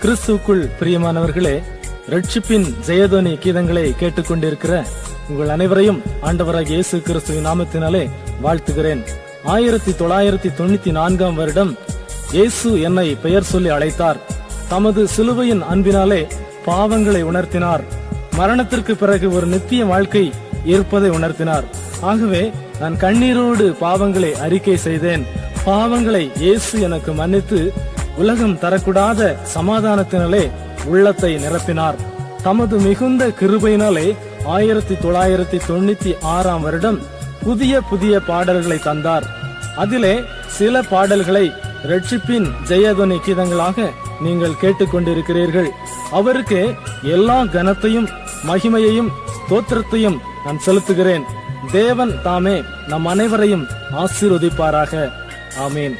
கிறிஸ்துவுக்குள் பிரியமானவர்களே, ரட்சிப்பின் ஜெயதொனி கீதங்களை கேட்டுக்கொண்டிருக்கிற உங்கள் அனைவரையும் ஆண்டவராகிய இயேசு கிறிஸ்துவின் நாமத்தினாலே வாழ்த்துகிறேன். 1994 வருடம் இயேசு என்னை பெயர் சொல்லி அழைத்தார். தமது சிலுவையின் அன்பினாலே பாவங்களை உணர்த்தினார். மரணத்திற்கு பிறகு ஒரு நித்திய வாழ்க்கை இருப்பதை உணர்த்தினார். ஆகவே நான் கண்ணீரோடு பாவங்களை அறிக்கை செய்தேன். பாவங்களை இயேசு எனக்கு மன்னித்து உலகம் தரக்கூடாத சமாதானத்தினாலே உள்ளத்தை நிரப்பினார். தமது மிகுந்த கிருபையினாலே 1996 வருடம் புதிய புதிய பாடல்களை தந்தார். அதிலே சில பாடல்களை ரட்சிப்பின் ஜெயதொனி கீதங்களாக நீங்கள் கேட்டுக்கொண்டிருக்கிறீர்கள். அவருக்கு எல்லா கனத்தையும் மகிமையையும் ஸ்தோத்திரத்தையும் நான் செலுத்துகிறேன். தேவன் தாமே நம் அனைவரையும் ஆசீர்வதிப்பாராக. ஆமேன்.